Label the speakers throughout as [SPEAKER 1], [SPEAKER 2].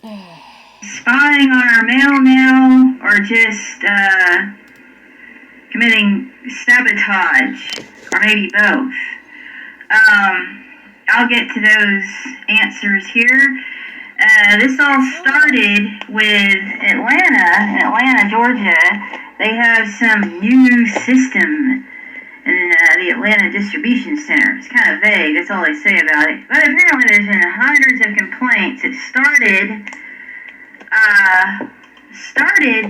[SPEAKER 1] spying on our mail now, or just committing sabotage, or maybe both? I'll get to those answers here. This all started with Atlanta, Georgia. They have some new system in the Atlanta Distribution Center. It's kind of vague, that's all they say about it. But apparently there's been hundreds of complaints. It started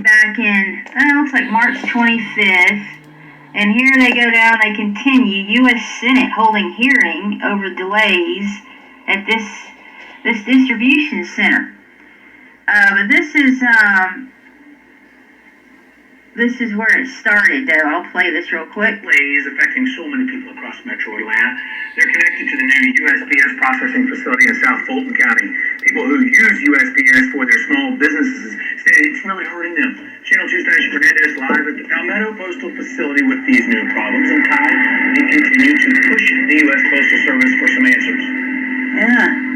[SPEAKER 1] back in, looks like March 25th. And here they go down, they continue. U.S. Senate holding hearing over delays at this distribution center. But this is where it started, though. I'll play this real quick.
[SPEAKER 2] Delays affecting so many people across Metro Atlanta. They're connected to the new USPS processing facility in South Fulton County. People who use USPS for their small businesses say it's really hurting them. Channel 2 station Fernandez live at the Palmetto Postal Facility with these new problems. And Ty, we continue to push the U.S. Postal Service for some answers.
[SPEAKER 1] Yeah.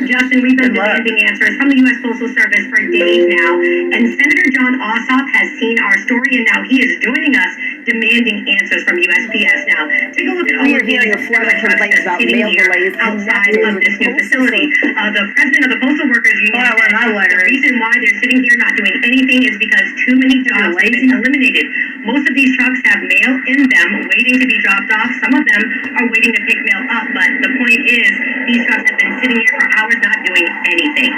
[SPEAKER 3] Justin, we've been demanding answers from the U.S. Postal Service for days now, and Senator John Ossoff has seen our story, and now he is joining us demanding answers from USPS. Now, take a look at all of the
[SPEAKER 4] complaints about mail delays
[SPEAKER 3] outside of this new facility. The president of the Postal Workers Union said the reason why they're sitting here not doing anything is because too many jobs have been eliminated. Most of these trucks have mail in them waiting to be dropped off. Some of them are waiting to pick mail up, but the point is these trucks have been sitting here for hours not doing anything.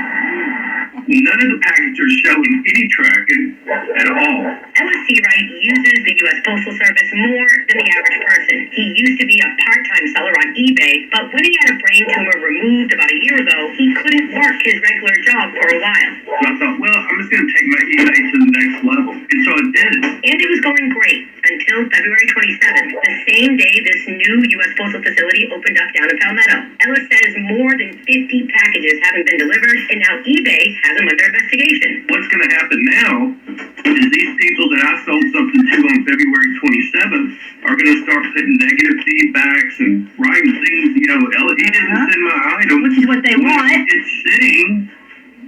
[SPEAKER 2] None of the packages are showing any tracking at all.
[SPEAKER 3] LSC Wright uses the U.S. Postal Service more than the average person. He used to be a part-time seller on eBay, but when he had a brain tumor removed about a year ago, he couldn't work his regular job for a while.
[SPEAKER 2] So I thought, well, I'm just going to take my eBay to the next level. And so I did.
[SPEAKER 3] And it was going great until February 27th, the same day this new U.S. Postal facility opened up down in Palmetto. Ellis says more than 50 packages haven't been delivered, and now eBay has them under investigation.
[SPEAKER 2] What's going to happen now is these people that I sold something to on February 27th are going to start putting negative feedbacks and writing things, he didn't send my item.
[SPEAKER 1] Which is what they want.
[SPEAKER 2] It's sitting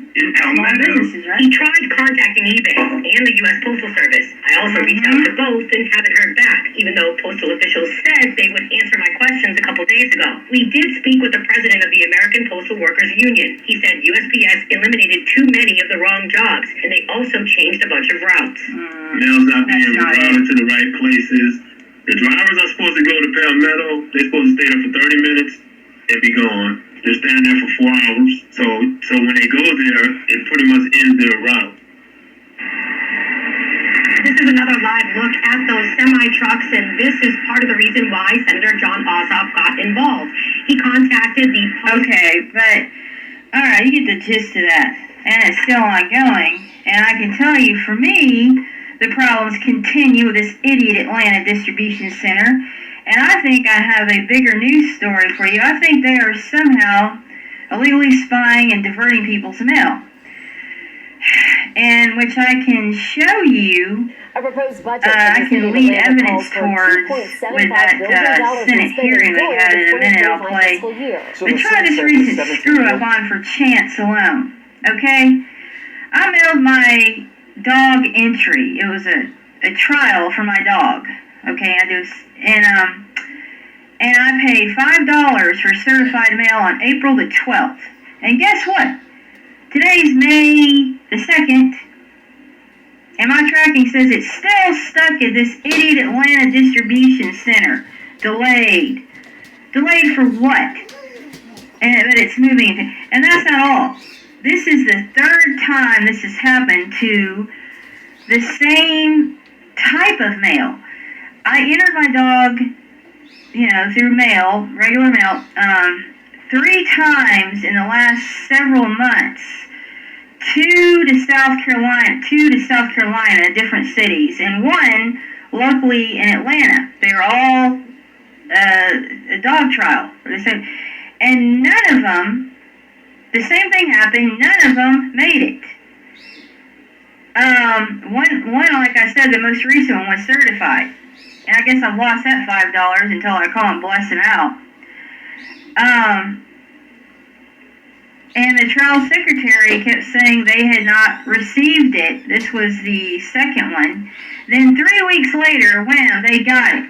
[SPEAKER 2] in Palmetto.
[SPEAKER 3] He tried contacting eBay and the U.S. Postal Service. I also reached out to both and haven't heard back, even though postal officials said they would answer my questions a couple days ago. We did speak with the president of the American Postal Workers Union. He said USPS eliminated too many of the wrong jobs, and they also changed a bunch of routes.
[SPEAKER 2] Mail's not being routed to the right places. The drivers are supposed to go to Palmetto. They're supposed to stay there for 30 minutes and be gone. They're standing there for 4 hours. So when they go there, it pretty much ends their route.
[SPEAKER 3] This is another live look at those semi-trucks, and this is part of the reason why Senator John Ossoff got involved. He contacted the...
[SPEAKER 1] Okay, but, alright, you get the gist of that. And it's still ongoing. And I can tell you, for me, the problems continue with this idiot Atlanta Distribution Center. And I think I have a bigger news story for you. I think they are somehow illegally spying and diverting people's mail. And which I can show you, I can lead evidence towards with that Senate hearing they had in a minute I'll play. But try this recent screw up on for chance alone, okay? I mailed my dog entry. It was a trial for my dog, okay? And I paid $5 for certified mail on April the 12th. And guess what? Today's May the 2nd, and my tracking says it's still stuck at this idiot Atlanta Distribution Center. Delayed. Delayed for what? But it's moving. And that's not all. This is the third time this has happened to the same type of mail. I entered my dog, through mail, regular mail, 3 times in the last several months. 2 to South Carolina, different cities, and 1 locally in Atlanta. They were all a dog trial. And none of them, the same thing happened, none of them made it. One, like I said, the most recent one was certified. And I guess I've lost that $5 until I call and bless him out. And the trial secretary kept saying they had not received it. This was the second one. Then 3 weeks later, wham, they got it.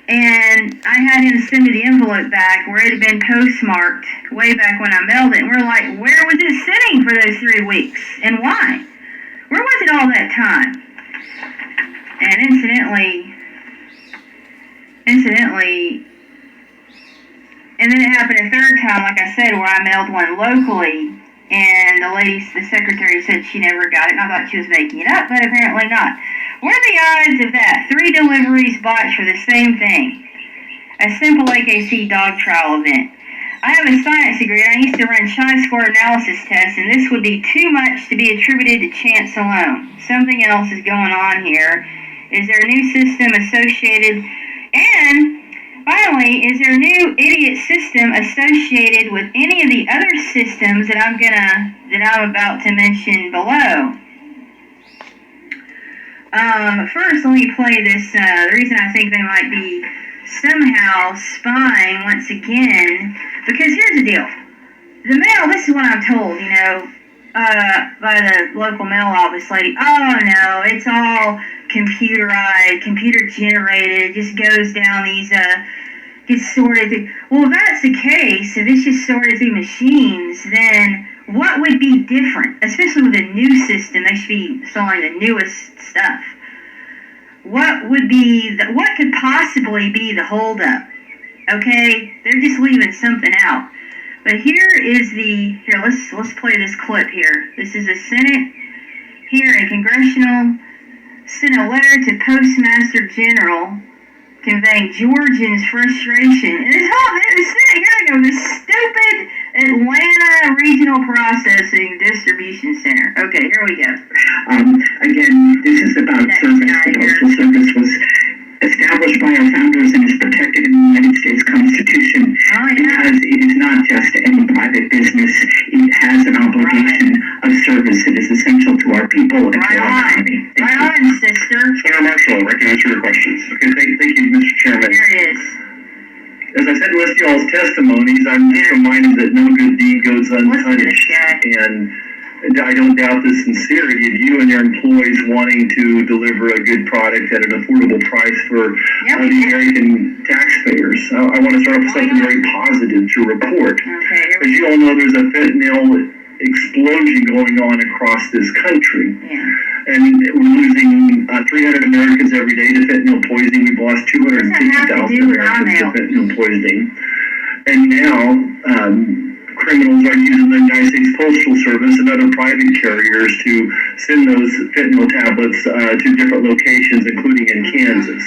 [SPEAKER 1] And I had him send me the envelope back where it had been postmarked way back when I mailed it. And we're like, where was it sitting for those 3 weeks? And why? Where was it all that time? And incidentally, and then it happened a third time, like I said, where I mailed one locally, and the secretary said she never got it, and I thought she was making it up, but apparently not. What are the odds of that? 3 deliveries botched for the same thing. A simple AKC dog trial event. I have a science degree, and I used to run chi-square analysis tests, and this would be too much to be attributed to chance alone. Something else is going on here. Is there a new system associated? And finally, is there a new idiot system associated with any of the other systems that I'm about to mention below? First, let me play this. The reason I think they might be somehow spying once again, because here's the deal. The mail, this is what I'm told, by the local mail office lady. Oh no, it's all computerized, computer generated, it just goes down these, gets sorted through. Well, if that's the case, if it's just sorted through machines, then what would be different? Especially with a new system, they should be installing the newest stuff. What could possibly be the holdup? Okay, they're just leaving something out. But here, let's play this clip here. This is a Senate hearing. Congressional sent a letter to Postmaster General conveying Georgians' frustration. And this Senate hearing of this stupid Atlanta Regional Processing Distribution Center. Okay, here we go.
[SPEAKER 2] Again, this is about service. The Postal Service was established by our founders and is protected in the United States Constitution because it is not just any private business. It has an obligation of service. It is essential to our people and to our economy.
[SPEAKER 1] Right on, sister.
[SPEAKER 2] Senator Marshall, I can answer your questions. Okay, thank you, Mr. Chairman.
[SPEAKER 1] Here it is.
[SPEAKER 2] As I said, with y'all's testimonies, I'm just reminded that no good deed goes unpunished. And I don't doubt the sincerity of you and your employees wanting to deliver a good product at an affordable price for the American taxpayers. I want to start off with something very positive to report.
[SPEAKER 1] Okay,
[SPEAKER 2] as you all know, there's a fentanyl explosion going on across this country.
[SPEAKER 1] Yeah.
[SPEAKER 2] And we're losing 300 Americans every day to fentanyl poisoning. We've lost 250,000 Americans to fentanyl poisoning. And now, criminals are using the United States Postal Service and other private carriers to send those fentanyl tablets to different locations, including in Kansas.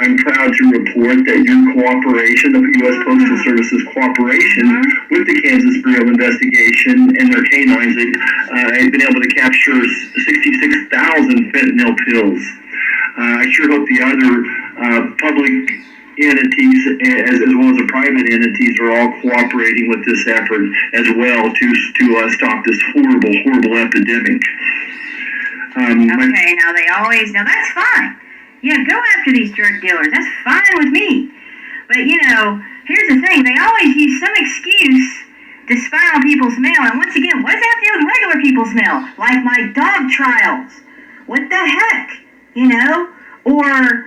[SPEAKER 2] I'm proud to report that your cooperation, the U.S. Postal Service's cooperation with the Kansas Bureau of Investigation and their canines, have been able to capture 66,000 fentanyl pills. I sure hope the other public entities as well as the private entities are all cooperating with this effort as well to stop this horrible epidemic.
[SPEAKER 1] Now that's fine. Yeah, go after these drug dealers. That's fine with me. But here's the thing. They always use some excuse to spy on people's mail. And once again, what does that have to do with regular people's mail? Like my dog trials. What the heck? Or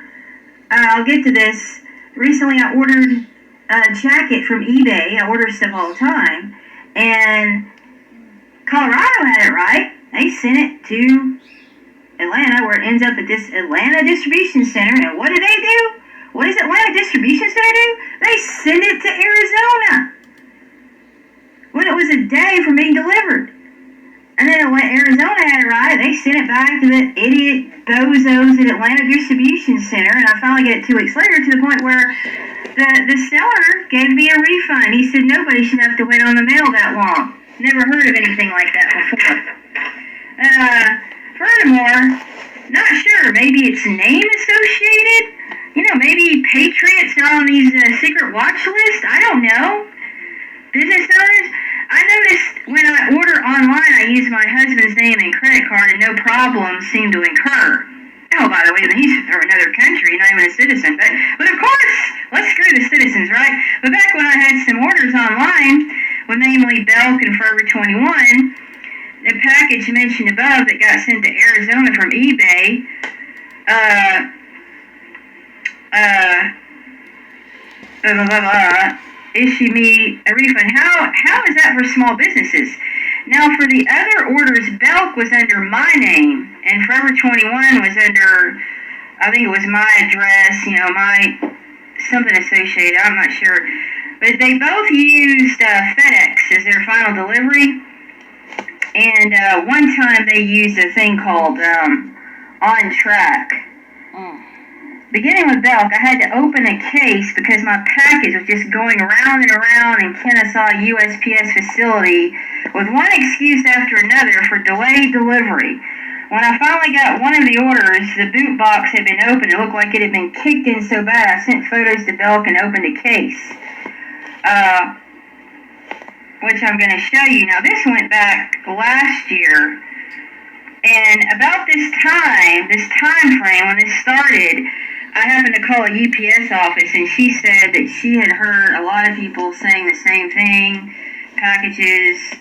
[SPEAKER 1] I'll get to this. Recently, I ordered a jacket from eBay. I order stuff all the time. And Colorado had it right. They sent it to Atlanta, where it ends up at this Atlanta distribution center. And what do? What does Atlanta distribution center do? They send it to Arizona when it was a day from being delivered. And then Arizona had it right. They sent it back to the idiot bozos at Atlanta Distribution Center, and I finally get it 2 weeks later to the point where the seller gave me a refund. He said nobody should have to wait on the mail that long. Never heard of anything like that before. Furthermore, not sure. Maybe it's name associated. Maybe Patriots are on these secret watch lists. I don't know. Business owners. I noticed when I order online, I use my husband's name and credit card, and no problems seem to incur. Oh, by the way, he's from another country, not even a citizen. But of course, let's screw the citizens, right? But back when I had some orders online, well, namely Belk and Forever 21, the package mentioned above that got sent to Arizona from eBay, issue me a refund. How is that for small businesses? Now, for the other orders, Belk was under my name, and Forever 21 was under, I think it was my address, my something associated, I'm not sure. But they both used FedEx as their final delivery. And one time they used a thing called On Track. Beginning with Belk, I had to open a case because my package was just going around and around in Kennesaw USPS facility with one excuse after another for delayed delivery. When I finally got one of the orders, the boot box had been opened. It looked like it had been kicked in so bad I sent photos to Belk and opened a case. Which I'm going to show you. Now, this went back last year. And about this time frame when this started, I happened to call a UPS office, and she said that she had heard a lot of people saying the same thing. Packages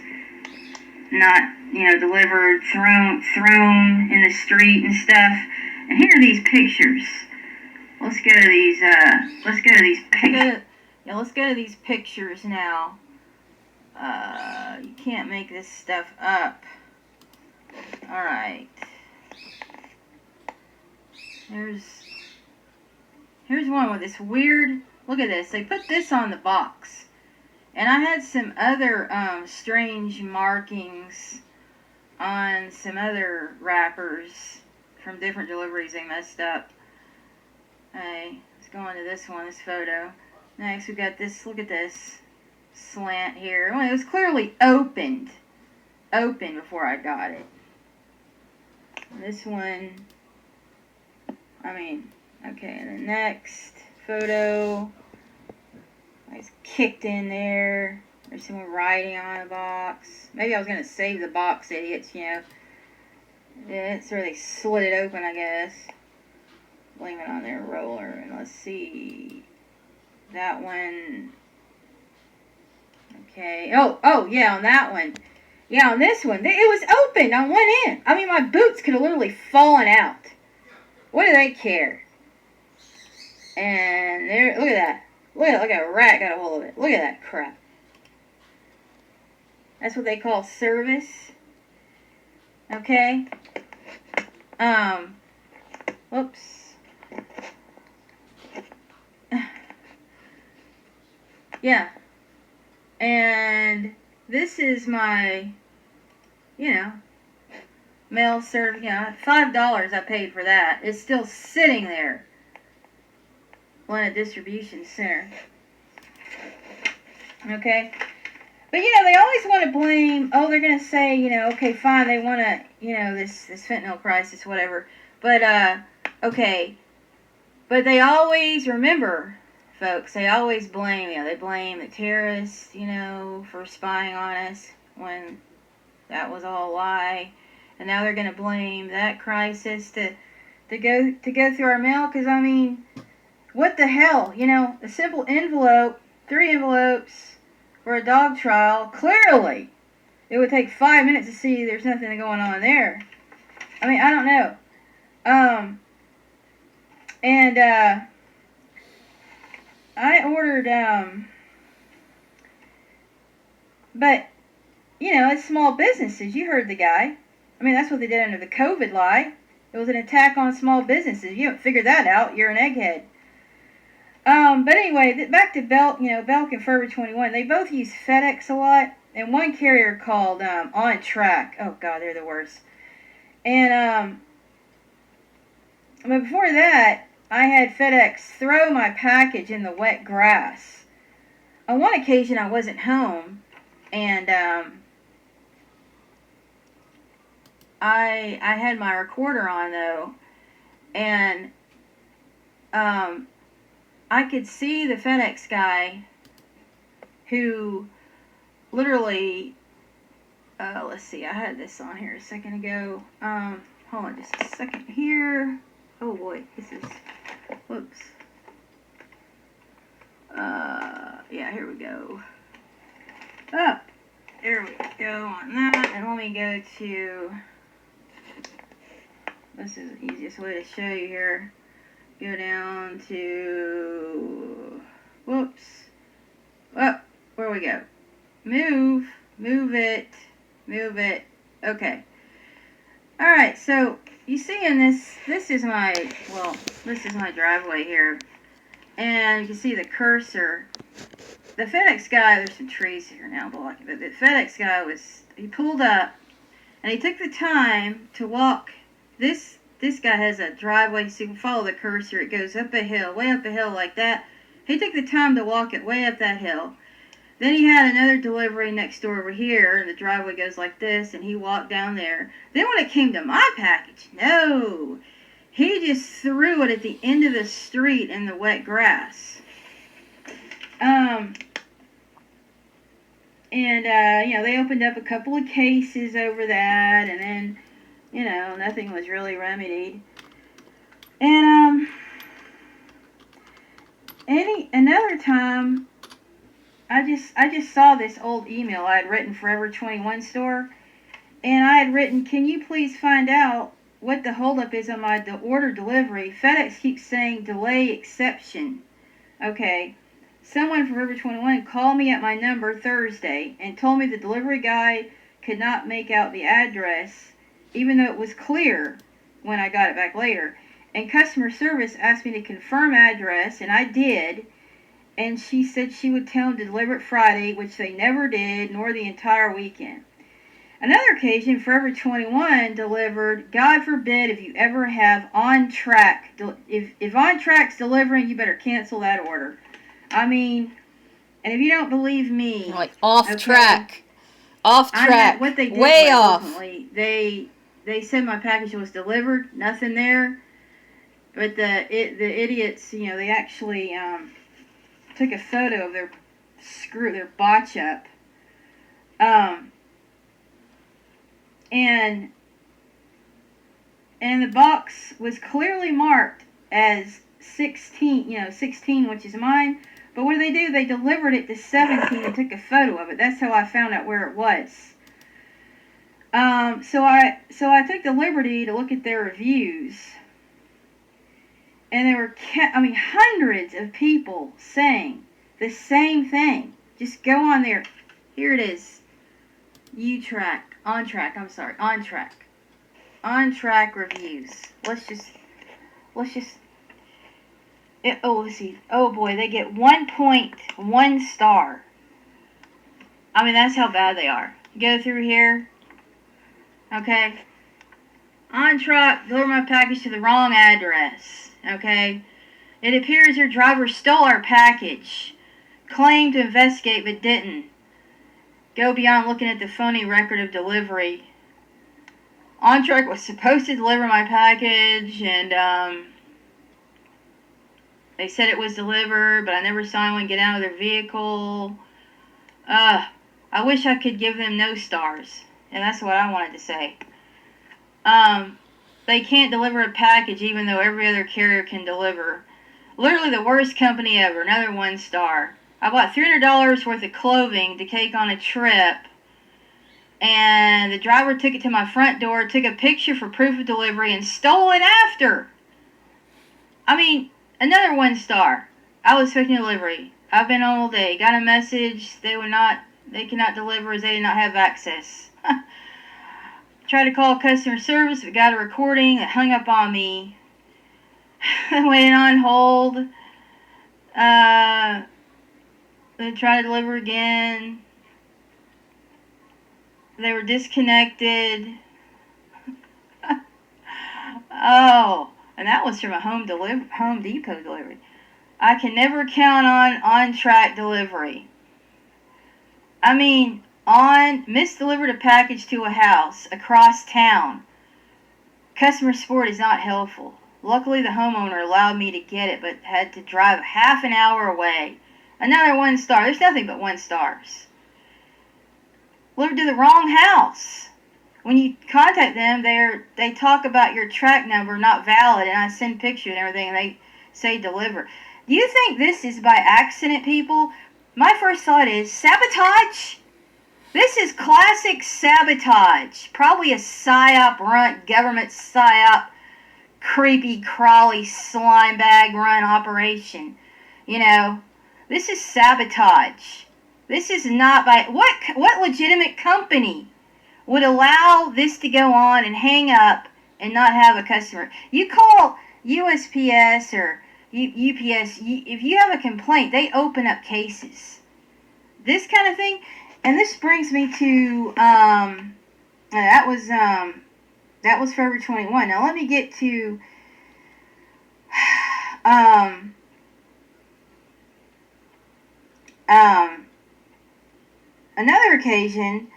[SPEAKER 1] not, delivered, thrown in the street and stuff. And here are these pictures. Let's go to these pictures. Let's go to these pictures now. You can't make this stuff up. Alright. Here's one with this weird, look at this. They put this on the box. And I had some other strange markings on some other wrappers from different deliveries they messed up. Okay, let's go on to this one, this photo. Next we got this, look at this slant here. Well, it was clearly opened before I got it. This one, okay, and the next photo, it's kicked in there. There's someone writing on a box. Maybe I was going to save the box, idiots, Yeah, it's where they slit it open, I guess. Blame it on their roller. And let's see. That one. Okay. Oh, yeah, on that one. Yeah, on this one. It was open on one end. My boots could have literally fallen out. What do they care? And there, look at that. Look at a rat got a hold of it. Look at that crap. That's what they call service. Okay. Whoops. Yeah. And this is my, mail serve, $5 I paid for that. It's still sitting there. Atlanta Distribution Center. Okay? But, they always want to blame, they're going to say, okay, fine, they want to, this fentanyl crisis, whatever. But, okay. But they always, remember, folks, they always blame, they blame the terrorists, for spying on us when that was all a lie. And now they're going to blame that crisis to go through our mail, because, what the hell? A simple envelope, 3 envelopes for a dog trial, clearly it would take 5 minutes to see there's nothing going on there. I don't know. And I ordered, but, it's small businesses. You heard the guy. That's what they did under the COVID lie. It was an attack on small businesses. You haven't figured that out. You're an egghead. But anyway, back to Belk, Belk and Forever 21. They both use FedEx a lot. And one carrier called On Track. Oh, God, they're the worst. And, but before that, I had FedEx throw my package in the wet grass. On one occasion, I wasn't home. And, I had my recorder on, though. And, I could see the FedEx guy who literally, let's see, I had this on here a second ago. Hold on just a second here. Oh boy, this is, whoops. Yeah, here we go. up. There we go on that. And let me go to, this is the easiest way to show you here. Go down to, whoops. Up, where we go? Move it. Okay. Alright, so you see in this is my driveway here. And you can see the cursor. The FedEx guy, there's some trees here now blocking, but the FedEx guy he pulled up and he took the time to walk. This guy has a driveway, so you can follow the cursor. It goes up a hill, way up a hill like that. He took the time to walk it way up that hill. Then he had another delivery next door over here, and the driveway goes like this, and he walked down there. Then when it came to my package, no. He just threw it at the end of the street in the wet grass. They opened up a couple of cases over that, and then, nothing was really remedied. And, another time, I just saw this old email I had written Forever 21 store, and I had written, can you please find out what the holdup is on my order delivery? FedEx keeps saying delay exception. Okay. Someone from Forever 21 called me at my number Thursday and told me the delivery guy could not make out the address, even though it was clear when I got it back later. And customer service asked me to confirm address, and I did. And she said she would tell them to deliver it Friday, which they never did, nor the entire weekend. Another occasion, Forever 21 delivered, God forbid if you ever have On Track. If On Track's delivering, you better cancel that order. I mean, and if you don't believe me...
[SPEAKER 5] Like off track. Off track.
[SPEAKER 1] What they did
[SPEAKER 5] way
[SPEAKER 1] was
[SPEAKER 5] off.
[SPEAKER 1] Ultimately, they said my package was delivered, nothing there. But the idiots, they actually took a photo of their botch up. And the box was clearly marked as 16, 16, which is mine. But what do? They delivered it to 17 and took a photo of it. That's how I found out where it was. So I took the liberty to look at their reviews. And there were, hundreds of people saying the same thing. Just go on there. Here it is. On track reviews. Let's see. Oh boy, they get 1.1 star. That's how bad they are. Go through here. Okay. On track, deliver my package to the wrong address. Okay. It appears your driver stole our package. Claimed to investigate but didn't. Go beyond looking at the phony record of delivery. On Track was supposed to deliver my package, and they said it was delivered, but I never saw anyone get out of their vehicle. I wish I could give them no stars, and that's what I wanted to say. They can't deliver a package even though every other carrier can deliver. Literally the worst company ever, another 1 star. I bought $300 worth of clothing to take on a trip, and the driver took it to my front door, took a picture for proof of delivery, and stole it after. Another 1 star. I was expecting delivery. I've been on all day. Got a message. They cannot deliver as they did not have access. Tried to call customer service, but got a recording that hung up on me. I waited on hold. They tried to deliver again. They were disconnected. Oh, and that was from a Home Depot delivery. I can never count on track delivery. Misdelivered a package to a house across town. Customer support is not helpful. Luckily, the homeowner allowed me to get it, but had to drive half an hour away. Another 1 star. There's nothing but 1 stars. Delivered to the wrong house. When you contact them, they talk about your track number not valid, and I send pictures and everything, and they say deliver. Do you think this is by accident, people? My first thought is, Sabotage? This is classic sabotage. Probably a psyop run, government psyop, creepy, crawly, slime bag run operation. You know, this is sabotage. This is not by... What legitimate company would allow this to go on and hang up and not have a customer? You call USPS or UPS, if you have a complaint, they open up cases. This kind of thing. And this brings me to, that was Forever 21. Now let me get to, another occasion.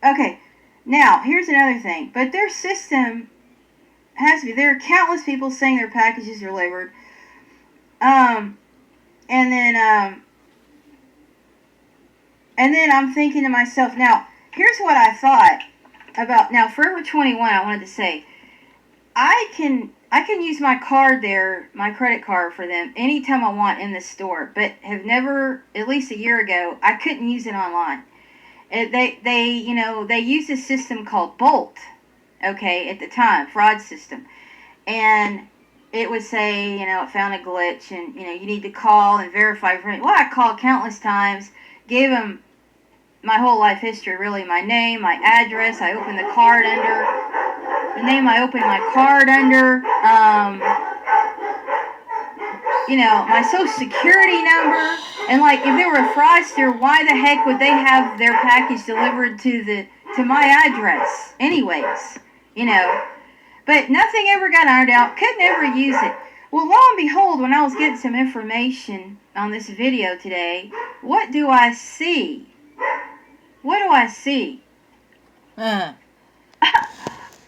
[SPEAKER 1] Okay, now here's another thing. But their system has to be, there are countless people saying their packages are delivered. And then I'm thinking to myself, now, here's what I thought about, now, Forever 21, I wanted to say, I can use my card there, my credit card for them, anytime I want in the store, but have never, at least a year ago, I couldn't use it online. They use a system called Bolt, okay, at the time, fraud system, and it would say, it found a glitch, and, you need to call and verify. Well, I called countless times, gave them my whole life history, really, my name, my address, I opened the card under, the name I opened my card under, my social security number, and like, if they were a fraudster, why the heck would they have their package delivered to my address, anyways, but nothing ever got ironed out, couldn't ever use it. Well, lo and behold, when I was getting some information on this video today, what do I see? What do I see?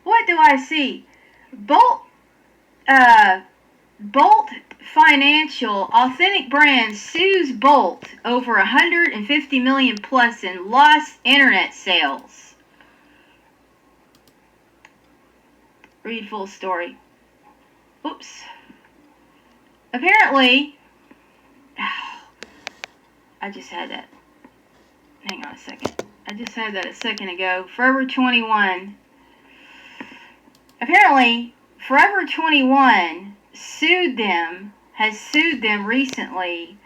[SPEAKER 1] What do I see? Bolt Financial, Authentic Brands sues Bolt over 150 million plus in lost internet sales. Read full story. Oops. Apparently, I just had that. Hang on a second. I just had that a second ago. Forever 21. Apparently, Forever 21 has sued them recently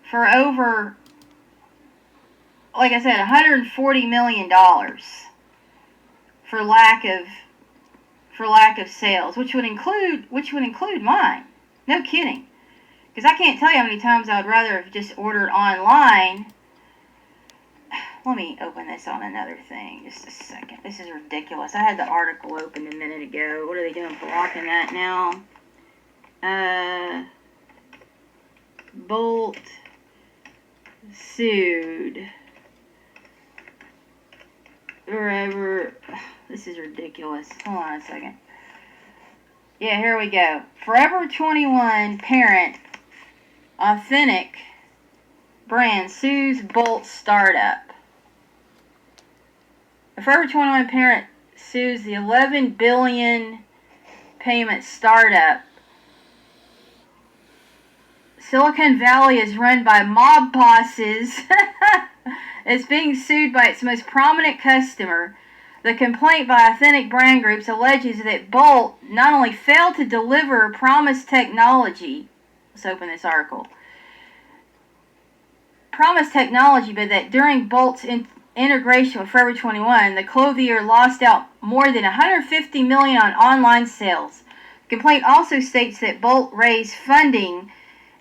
[SPEAKER 1] for over, like I said, $140 million for lack of sales, which would include mine. No kidding. Because I can't tell you how many times I would rather have just ordered online. Let me open this on another thing. Just a second. This is ridiculous. I had the article open a minute ago. What are they doing? Blocking that now. Bolt sued. Forever. This is ridiculous. Hold on a second. Yeah, here we go. Forever 21 parent, Authentic Brand sues Bolt startup. The Forever 21 parent sues the $11 billion payment startup. Silicon Valley is run by mob bosses. It's being sued by its most prominent customer. The complaint by Authentic Brand Groups alleges that Bolt not only failed to deliver promised technology, let's open this article, promised technology, but that during Bolt's integration with Forever 21, the clothier lost out more than $150 million on online sales. The complaint also states that Bolt raised funding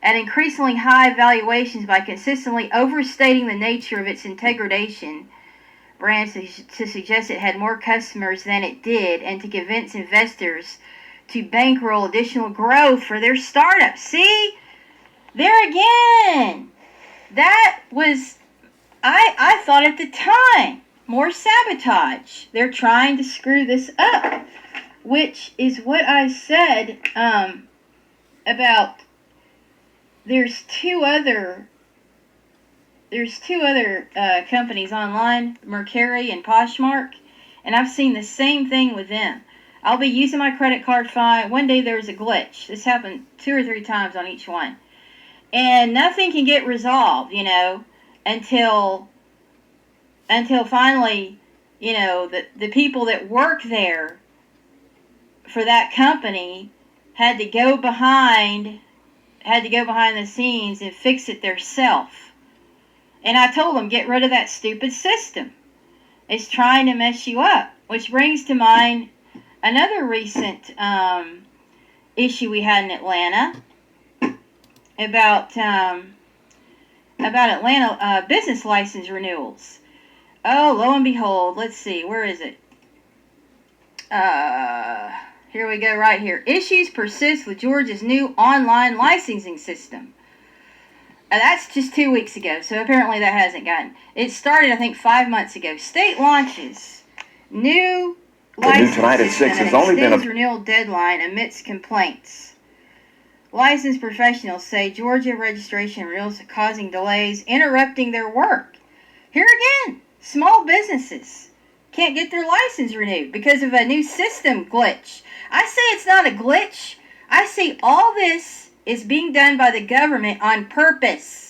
[SPEAKER 1] at increasingly high valuations by consistently overstating the nature of its integration brands to suggest it had more customers than it did, and to convince investors to bankroll additional growth for their startup. See? There again. That was, I thought at the time, more sabotage. They're trying to screw this up, which is what I said about there's two other companies online, Mercari and Poshmark, and I've seen the same thing with them. I'll be using my credit card fine. One day there was a glitch. This happened 2 or 3 times on each one. And nothing can get resolved, until finally, the people that work there for that company had to go behind the scenes and fix it themselves. And I told them, get rid of that stupid system. It's trying to mess you up. Which brings to mind another recent issue we had in Atlanta about Atlanta business license renewals. Oh, lo and behold, let's see, where is it? Here we go, right here. Issues persist with Georgia's new online licensing system. That's just 2 weeks ago, so apparently that hasn't gotten. It started, I think, 5 months ago. State launches new license
[SPEAKER 6] tonight at 6 has only been a
[SPEAKER 1] renewal deadline amidst complaints. Licensed professionals say Georgia registration renewals are causing delays, interrupting their work. Here again, small businesses can't get their license renewed because of a new system glitch. I say it's not a glitch. I say all this is being done by the government on purpose.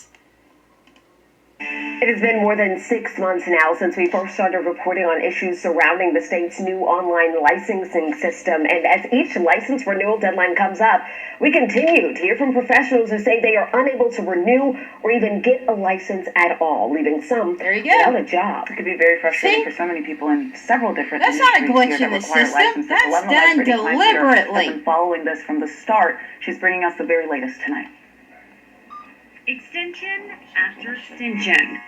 [SPEAKER 4] It has been more than 6 months now since we first started reporting on issues surrounding the state's new online licensing system. And as each license renewal deadline comes up, we continue to hear from professionals who say they are unable to renew or even get a license at all, leaving some without a job.
[SPEAKER 7] It could be very frustrating for so many people in several different
[SPEAKER 1] That's not a glitch in the system. That's done deliberately.
[SPEAKER 7] Been following this from the start. She's bringing us the very latest tonight.
[SPEAKER 3] Extension after extension.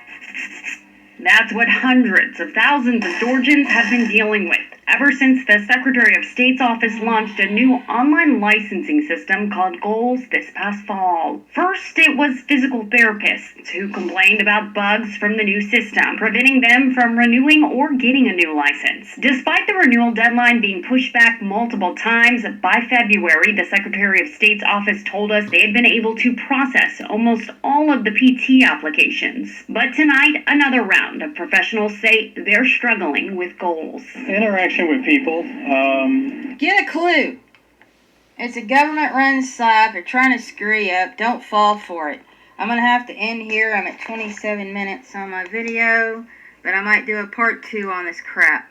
[SPEAKER 3] That's what hundreds of thousands of Georgians have been dealing with ever since the Secretary of State's office launched a new online licensing system called Goals this past fall. First, it was physical therapists who complained about bugs from the new system, preventing them from renewing or getting a new license. Despite the renewal deadline being pushed back multiple times, by February, the Secretary of State's office told us they had been able to process almost all of the PT applications. But tonight, another round of professionals say they're struggling with Goals.
[SPEAKER 2] Interaction with people.
[SPEAKER 1] Get a clue. It's a government-run site. They're trying to screw you up. Don't fall for it. I'm going to have to end here. I'm at 27 minutes on my video, but I might do a part 2 on this crap.